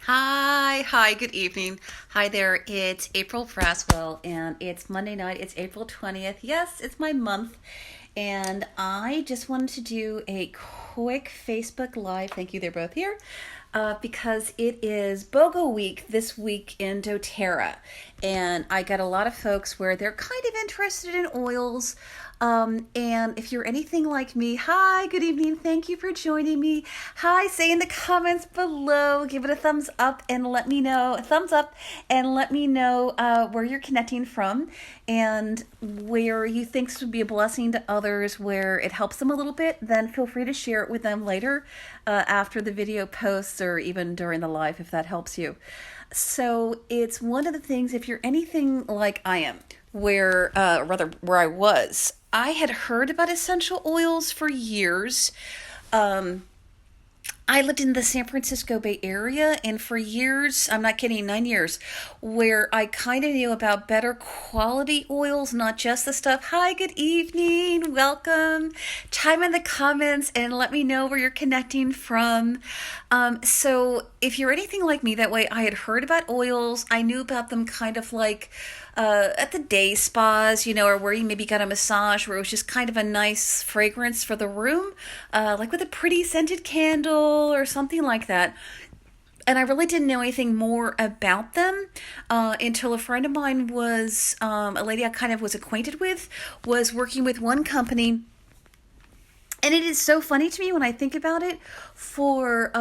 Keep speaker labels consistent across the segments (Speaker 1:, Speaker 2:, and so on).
Speaker 1: Hi, good evening. Hi there, it's April Braswell, and it's Monday night, it's April 20th. Yes, it's my month, and I just wanted to do a quick Facebook Live. Thank you, they're both here, because it is BOGO week this week in doTERRA, and I got a lot of folks where they're kind of interested in oils. And if you're anything like me, hi, good evening, thank you for joining me. Hi, say in the comments below, give it a thumbs up and let me know, where you're connecting from and where you think this would be a blessing to others, where it helps them a little bit. Then feel free to share it with them later after the video posts or even during the live if that helps you. So it's one of the things, if you're anything like I am, where I was, I had heard about essential oils for years. I lived in the San Francisco Bay Area, and for years, I'm not kidding, 9 years, where I kind of knew about better quality oils, not just the stuff. Hi, good evening, welcome. Chime in the comments and let me know where you're connecting from. So if you're anything like me, that way I had heard about oils. I knew about them kind of like at the day spas, or where you maybe got a massage where it was just kind of a nice fragrance for the room, like with a pretty scented candle or something like that. And I really didn't know anything more about them until a friend of mine was, a lady I kind of was acquainted with, was working with one company. And it is so funny to me when I think about it, for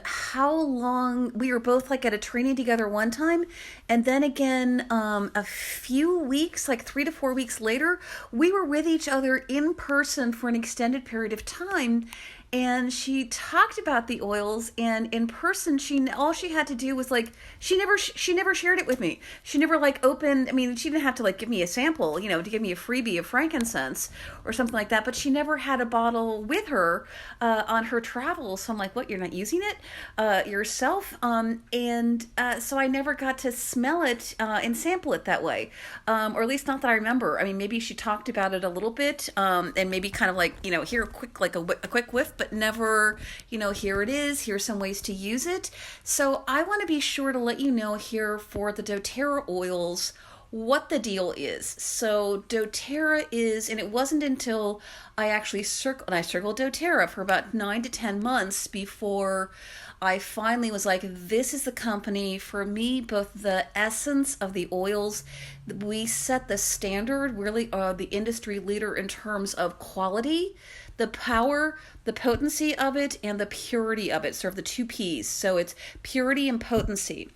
Speaker 1: how long we were both like at a training together one time, and then again a few weeks, like 3 to 4 weeks later, we were with each other in person for an extended period of time. And she talked about the oils, and in person, all she had to do was like, she never shared it with me. She never like opened. I mean, she didn't have to like give me a sample, to give me a freebie of frankincense or something like that. But she never had a bottle with her on her travels. So I'm like, what? You're not using it yourself? So I never got to smell it and sample it that way, or at least not that I remember. I mean, maybe she talked about it a little bit, and maybe kind of like here a quick whiff. But never, here it is, here's some ways to use it. So I want to be sure to let you know here for the doTERRA oils what the deal is. So doTERRA is, and it wasn't until I actually circled doTERRA for about 9 to 10 months before I finally was like, this is the company for me. Both the essence of the oils, we set the standard, really are the industry leader in terms of quality, the power, the potency of it, and the purity of it, sort of the two P's. So it's purity and potency.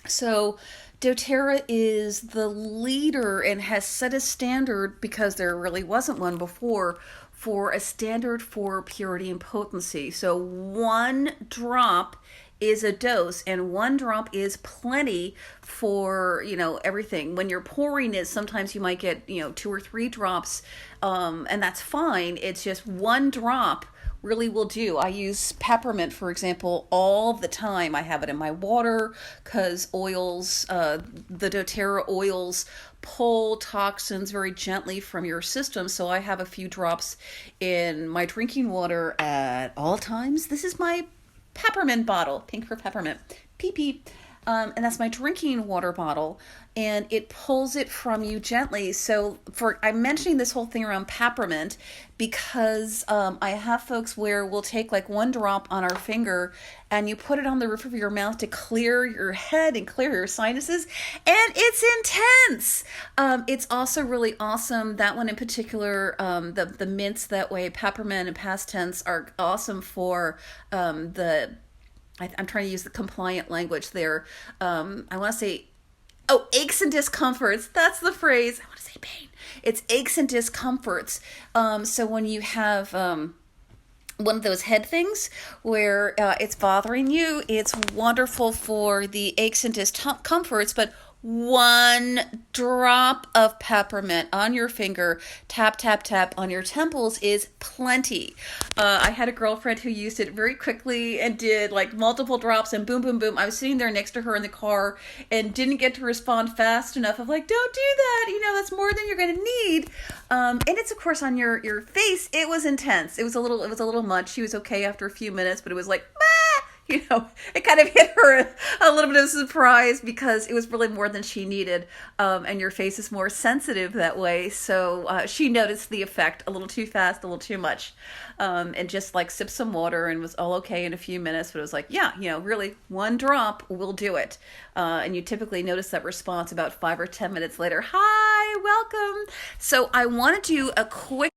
Speaker 1: So doTERRA is the leader and has set a standard, because there really wasn't one before, for a standard for purity and potency. So 1 drop is a dose, and 1 drop is plenty for everything. When you're pouring it, sometimes you might get 2 or 3 drops, and that's fine. It's just 1 drop really will do. I use peppermint, for example, all the time. I have it in my water because oils, the doTERRA oils pull toxins very gently from your system. So I have a few drops in my drinking water at all times. This is my peppermint bottle, pink for peppermint, PP. And that's my drinking water bottle, and it pulls it from you gently. So I'm mentioning this whole thing around peppermint because I have folks where we'll take like 1 drop on our finger and you put it on the roof of your mouth to clear your head and clear your sinuses, and it's intense. It's also really awesome. That one in particular, the mints that way, peppermint and past tense, are awesome for I'm trying to use the compliant language there. I want to say, aches and discomforts. That's the phrase. I want to say pain. It's aches and discomforts. So when you have one of those head things where it's bothering you, it's wonderful for the aches and discomforts, but 1 drop of peppermint on your finger, tap, tap, tap on your temples is plenty. I had a girlfriend who used it very quickly and did like multiple drops, and boom, boom, boom. I was sitting there next to her in the car and didn't get to respond fast enough of like, don't do that. That's more than you're going to need. And it's of course on your face. It was intense. It was a little much. She was okay after a few minutes, but it was like, it kind of hit her a little bit of surprise because it was really more than she needed. And your face is more sensitive that way. So she noticed the effect a little too fast, a little too much. And just like sipped some water and was all okay in a few minutes. But it was like, yeah, really one drop will do it. And you typically notice that response about 5 or 10 minutes later. Hi, welcome. So I want to do a quick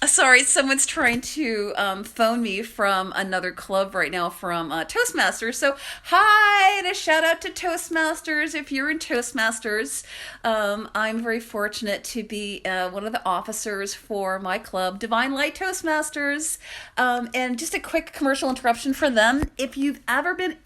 Speaker 1: sorry, someone's trying to phone me from another club right now from Toastmasters. So, hi, and a shout out to Toastmasters. If you're in Toastmasters, I'm very fortunate to be one of the officers for my club, Divine Light Toastmasters. And just a quick commercial interruption for them. If you've ever been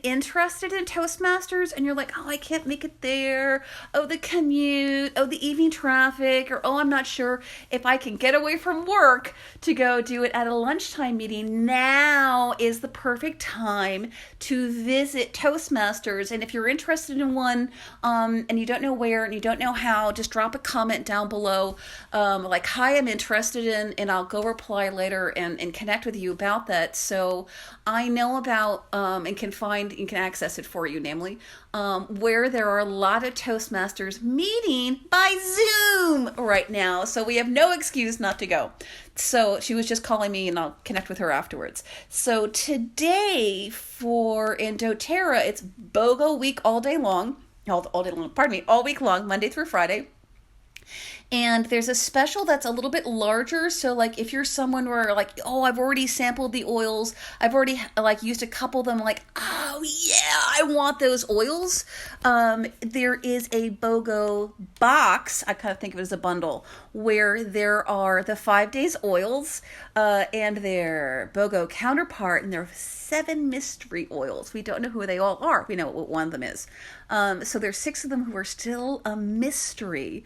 Speaker 1: interested in Toastmasters and you're like, oh, I can't make it there, oh, the commute, oh, the evening traffic, or oh, I'm not sure if I can get away from work to go do it at a lunchtime meeting, now is the perfect time to visit Toastmasters. And if you're interested in one and you don't know where and you don't know how, just drop a comment down below like, hi, I'm interested in, and I'll go reply later and connect with you about that. So I know about and can access it for you, namely, where there are a lot of Toastmasters meeting by Zoom right now. So we have no excuse not to go. So she was just calling me and I'll connect with her afterwards. So today in doTERRA, it's BOGO week all day long, all week long, Monday through Friday. And there's a special that's a little bit larger. So like if you're someone where like, oh, I've already sampled the oils, I've already like used a couple of them, like, oh yeah, I want those oils. There is a BOGO box, I kind of think of it as a bundle, where there are the 5 days oils and their BOGO counterpart, and there are 7 mystery oils. We don't know who they all are. We know what one of them is. So there's 6 of them who are still a mystery.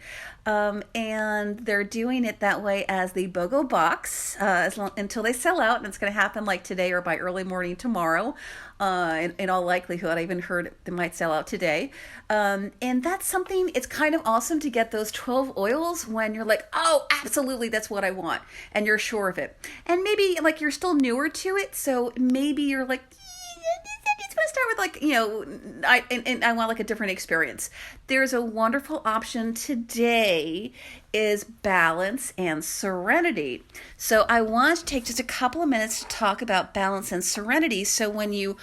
Speaker 1: And they're doing it that way as the BOGO box until they sell out, and it's going to happen like today or by early morning tomorrow. In all likelihood, I even heard they might sell out today. And that's something, it's kind of awesome to get those 12 oils when you're like, oh, absolutely, that's what I want. And you're sure of it. And maybe like you're still newer to it. So maybe you're like, I'm going to start with like, I want like a different experience. There's a wonderful option today is Balance and Serenity. So I want to take just a couple of minutes to talk about Balance and Serenity. So when you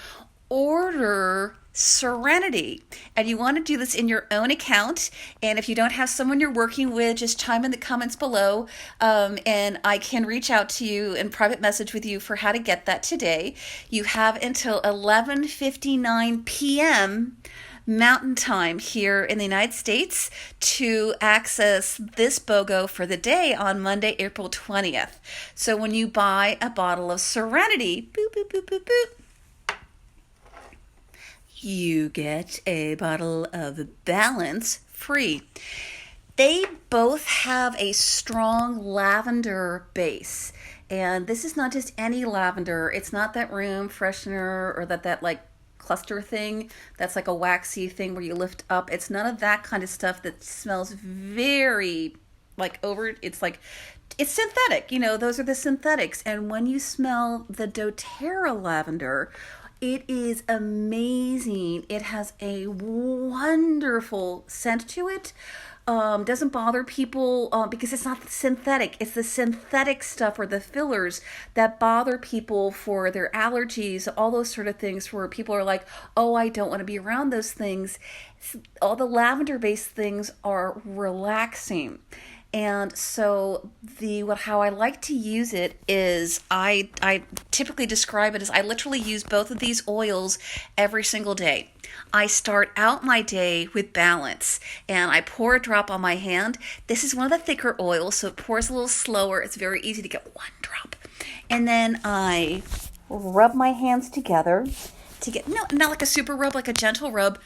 Speaker 1: order Serenity, and you want to do this in your own account, and if you don't have someone you're working with, just chime in the comments below, and I can reach out to you and private message with you for how to get that today. You have until 11:59 p.m. Mountain Time here in the United States to access this BOGO for the day on Monday, April 20th. So when you buy a bottle of Serenity, boop, boop, boop, boop, boop, you get a bottle of Balance free. They both have a strong lavender base. And this is not just any lavender. It's not that room freshener or that like cluster thing that's like a waxy thing where you lift up. It's none of that kind of stuff that smells very like it's synthetic. Those are the synthetics. And when you smell the doTERRA lavender, it is amazing. It has a wonderful scent to it. Doesn't bother people because it's not synthetic. It's the synthetic stuff or the fillers that bother people for their allergies, all those sort of things where people are like, oh, I don't want to be around those things. All the lavender-based things are relaxing. And so how I like to use it is I typically describe it as I literally use both of these oils every single day. I start out my day with Balance and I pour a drop on my hand. This is one of the thicker oils, so it pours a little slower. It's very easy to get one drop. And then I rub my hands together to get, not like a super rub, like a gentle rub.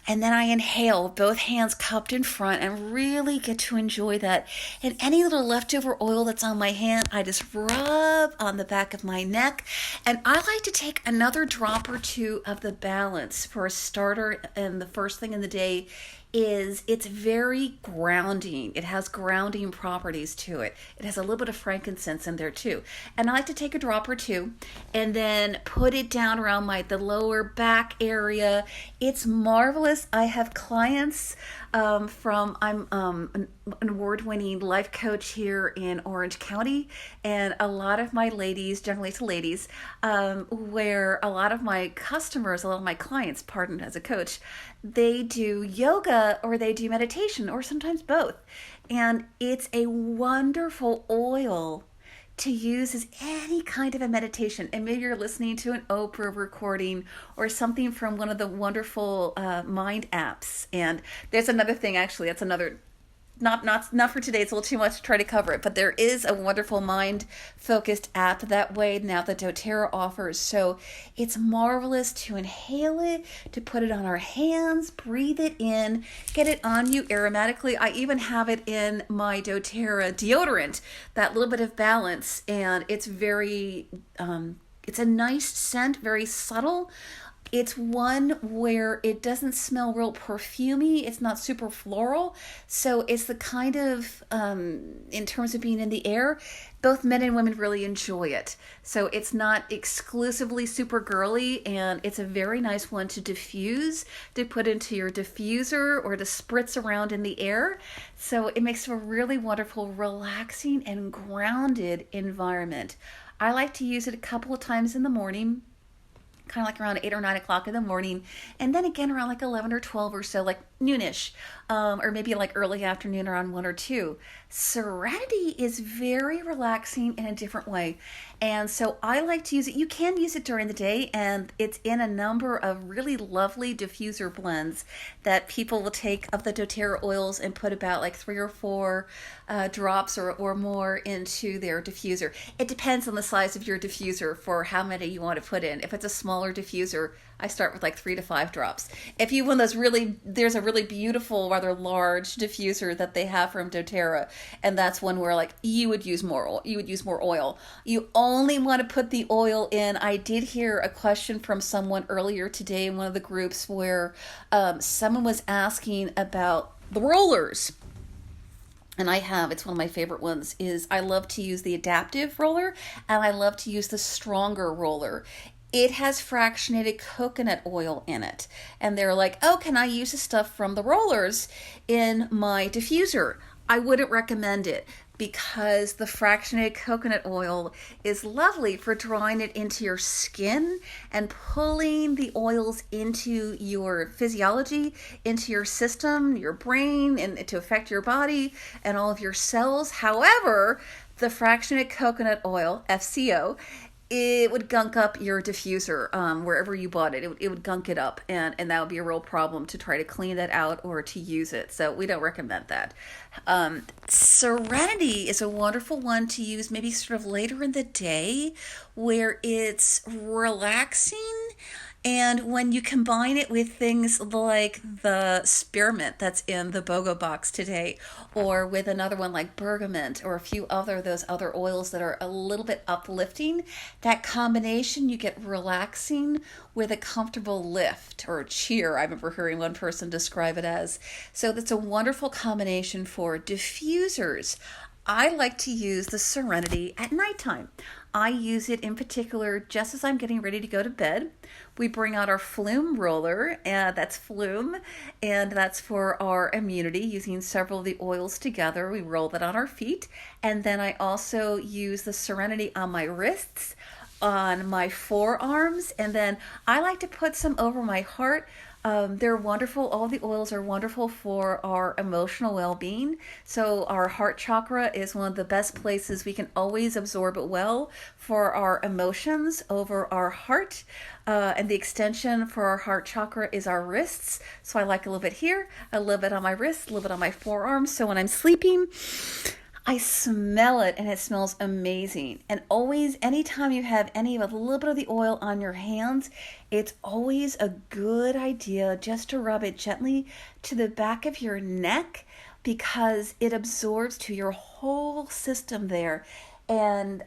Speaker 1: And then I inhale, both hands cupped in front, and really get to enjoy that. And any little leftover oil that's on my hand, I just rub on the back of my neck. And I like to take another drop or two of the Balance for a starter and the first thing in the day is it's very grounding. It has grounding properties to it. It has a little bit of frankincense in there too. And I like to take a drop or two and then put it down around the lower back area. It's marvelous. I have clients I'm an award-winning life coach here in Orange County, and a lot of my ladies, generally it's ladies, where a lot of my customers, a lot of my clients, pardon, as a coach, they do yoga or they do meditation or sometimes both. And it's a wonderful oil to use as any kind of a meditation. And maybe you're listening to an Oprah recording or something from one of the wonderful mind apps. And there's another thing, actually, that's another, not for today, it's a little too much to try to cover it, but there is a wonderful mind focused app that way now that doTERRA offers. So it's marvelous to inhale it, to put it on our hands, breathe it in, get it on you aromatically. I even have it in my doTERRA deodorant, that little bit of balance, and it's it's a nice scent, very subtle. It's one where it doesn't smell real perfumey. It's not super floral. So it's the kind of, in terms of being in the air, both men and women really enjoy it. So it's not exclusively super girly, and it's a very nice one to diffuse, to put into your diffuser or to spritz around in the air. So it makes a really wonderful, relaxing and grounded environment. I like to use it a couple of times in the morning, kind of like around 8 or 9 o'clock in the morning, and then again around like 11 or 12 or so, like noonish, or maybe like early afternoon around 1 or 2. Serenity is very relaxing in a different way, and so I like to use it. You can use it during the day, and it's in a number of really lovely diffuser blends that people will take of the doTERRA oils and put about like 3 or 4 drops or more into their diffuser. It depends on the size of your diffuser for how many you want to put in. If it's a smaller diffuser, I start with like 3 to 5 drops. If you want those there's a really beautiful, rather large diffuser that they have from doTERRA, and that's one where like you would use more oil. You only want to put the oil in. I did hear a question from someone earlier today in one of the groups where someone was asking about the rollers. And it's one of my favorite ones, is I love to use the adaptive roller, and I love to use the stronger roller. It has fractionated coconut oil in it. And they're like, oh, can I use the stuff from the rollers in my diffuser? I wouldn't recommend it, because the fractionated coconut oil is lovely for drawing it into your skin and pulling the oils into your physiology, into your system, your brain, and to affect your body and all of your cells. However, the fractionated coconut oil, FCO, it would gunk up your diffuser wherever you bought it. It would gunk it up, and that would be a real problem to try to clean that out or to use it. So we don't recommend that. Serenity is a wonderful one to use maybe sort of later in the day, where it's relaxing. And when you combine it with things like the spearmint that's in the BOGO box today, or with another one like bergamot, or a few those other oils that are a little bit uplifting, that combination, you get relaxing with a comfortable lift or cheer. I remember hearing one person describe it as. So that's a wonderful combination for diffusers. I like to use the Serenity at nighttime. I use it in particular just as I'm getting ready to go to bed. We bring out our Flume roller, that's Flume, and that's for our immunity, using several of the oils together. We roll that on our feet, and then I also use the Serenity on my wrists, on my forearms, and then I like to put some over my heart. They're wonderful. All the oils are wonderful for our emotional well-being. So our heart chakra is one of the best places we can always absorb it well for our emotions over our heart. And the extension for our heart chakra is our wrists. So I like a little bit here, a little bit on my wrists, a little bit on my forearms. So when I'm sleeping, I smell it, and it smells amazing. And always, anytime you have a little bit of the oil on your hands, it's always a good idea just to rub it gently to the back of your neck, because it absorbs to your whole system there. And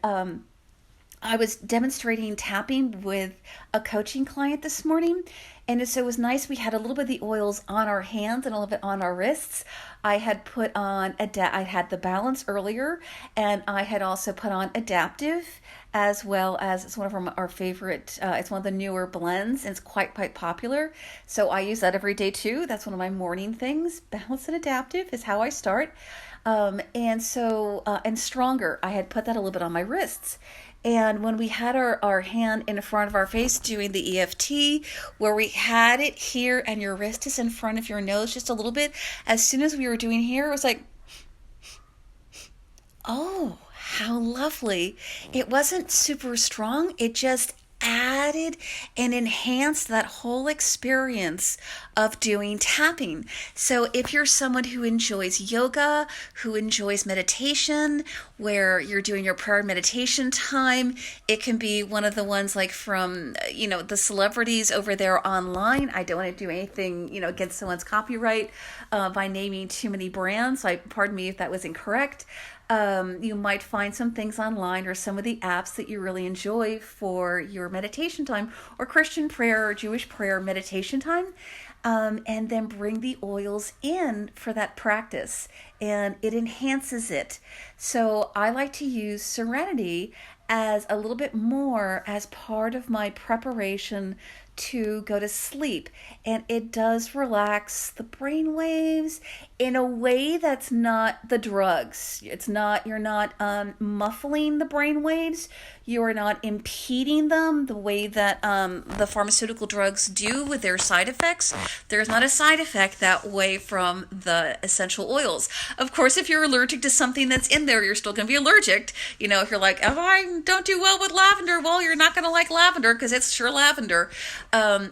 Speaker 1: I was demonstrating tapping with a coaching client this morning. And so it was nice. We had a little bit of the oils on our hands and a little bit on our wrists. I had put on, I had the balance earlier, and I had also put on adaptive, as well as it's one of our favorite, it's one of the newer blends, and it's quite popular. So I use that every day too. That's one of my morning things. Balance and adaptive is how I start. And stronger, I had put that a little bit on my wrists. And when we had our hand in front of our face doing the EFT, where we had it here and your wrist is in front of your nose just a little bit, as soon as we were doing here, it was like, oh, how lovely. It wasn't super strong. It just added and enhanced that whole experience of doing tapping. So if you're someone who enjoys yoga, who enjoys meditation, where you're doing your prayer and meditation time, it can be one of the ones like from, the celebrities over there online. I don't want to do anything, against someone's copyright by naming too many brands. So pardon me if that was incorrect. You might find some things online or some of the apps that you really enjoy for your meditation time or Christian prayer or Jewish prayer meditation time, and then bring the oils in for that practice, and it enhances it. So I like to use Serenity as a little bit more as part of my preparation to go to sleep, and it does relax the brain waves in a way that's not the drugs. You're not muffling the brain waves. You are not impeding them the way that the pharmaceutical drugs do with their side effects. There's not a side effect that way from the essential oils. Of course, if you're allergic to something that's in there, you're still going to be allergic. If you're like, oh, I don't do well with lavender, well, you're not going to like lavender because it's sure lavender.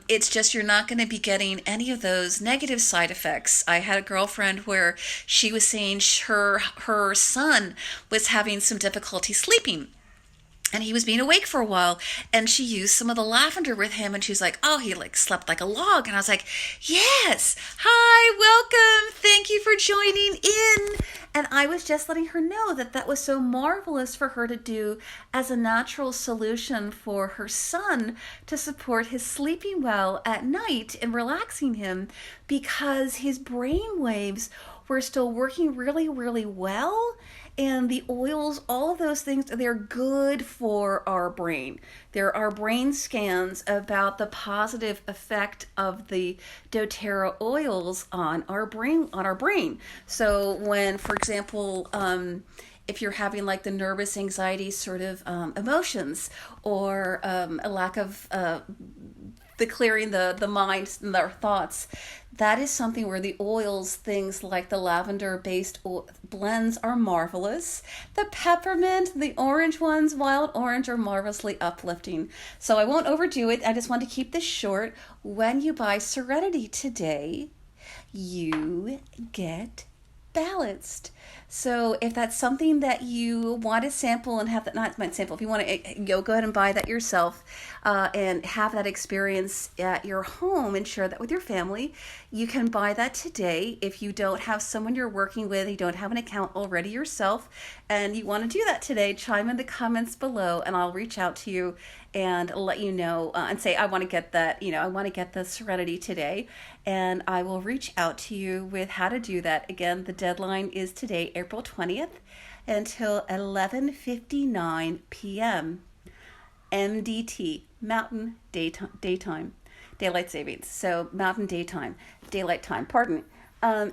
Speaker 1: It's just you're not going to be getting any of those negative side effects. I had a girlfriend where she was saying her son was having some difficulty sleeping. And he was being awake for a while, and she used some of the lavender with him, and she's like, oh, he slept like a log. And I was like, yes, hi, welcome, thank you for joining in. And I was just letting her know that was so marvelous for her to do as a natural solution for her son to support his sleeping well at night and relaxing him, because his brain waves were still working really, really well. And the oils, all of those things, they're good for our brain. There are brain scans about the positive effect of the doTERRA oils on our brain. So when, for example, if you're having like the nervous anxiety sort of emotions, or a lack of the clearing the mind and our thoughts, that is something where the oils, things like the lavender-based blends are marvelous. The peppermint, the orange ones, wild orange, are marvelously uplifting. So I won't overdo it. I just want to keep this short. When you buy Serenity today, you get balanced. So if that's something that you want to sample and have that, not sample, if you want to go ahead and buy that yourself and have that experience at your home and share that with your family, you can buy that today. If you don't have someone you're working with, you don't have an account already yourself, and you want to do that today, chime in the comments below and I'll reach out to you and let you know and say, I want to get that, I want to get the Serenity today. And I will reach out to you with how to do that. Again, the deadline is today, April 20th, until 11:59 p.m. MDT, Mountain Daytime, Daylight Savings. So Mountain Daylight Time, pardon me.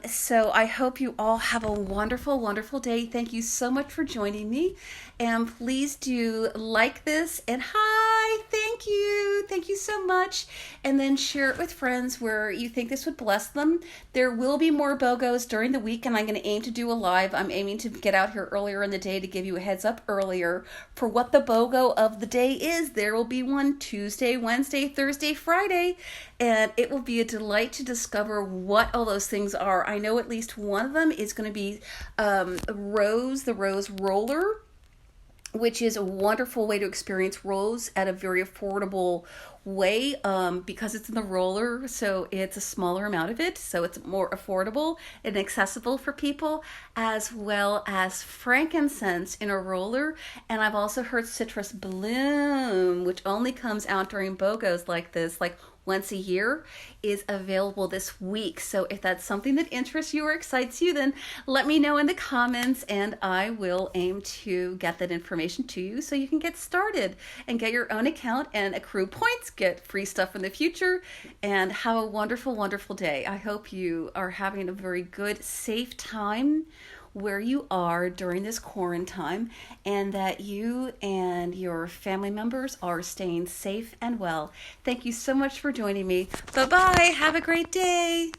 Speaker 1: So I hope you all have a wonderful, wonderful day. Thank you so much for joining me. And please do like this, and hi, thank you so much. And then share it with friends where you think this would bless them. There will be more BOGOs during the week, and I'm going to aim to do a live. I'm aiming to get out here earlier in the day to give you a heads up earlier for what the BOGO of the day is. There will be one Tuesday, Wednesday, Thursday, Friday, and it will be a delight to discover what all those things are. I know at least one of them is going to be the Rose Roller, which is a wonderful way to experience rose at a very affordable way because it's in the roller, so it's a smaller amount of it, so it's more affordable and accessible for people, as well as frankincense in a roller. And I've also heard citrus bloom, which only comes out during BOGOs like this, like once a year, is available this week. So if that's something that interests you or excites you, then let me know in the comments and I will aim to get that information to you so you can get started and get your own account and accrue points, get free stuff in the future, and have a wonderful, wonderful day. I hope you are having a very good, safe time where you are during this quarantine, and that you and your family members are staying safe and well. Thank you so much for joining me. Bye-bye. Have a great day.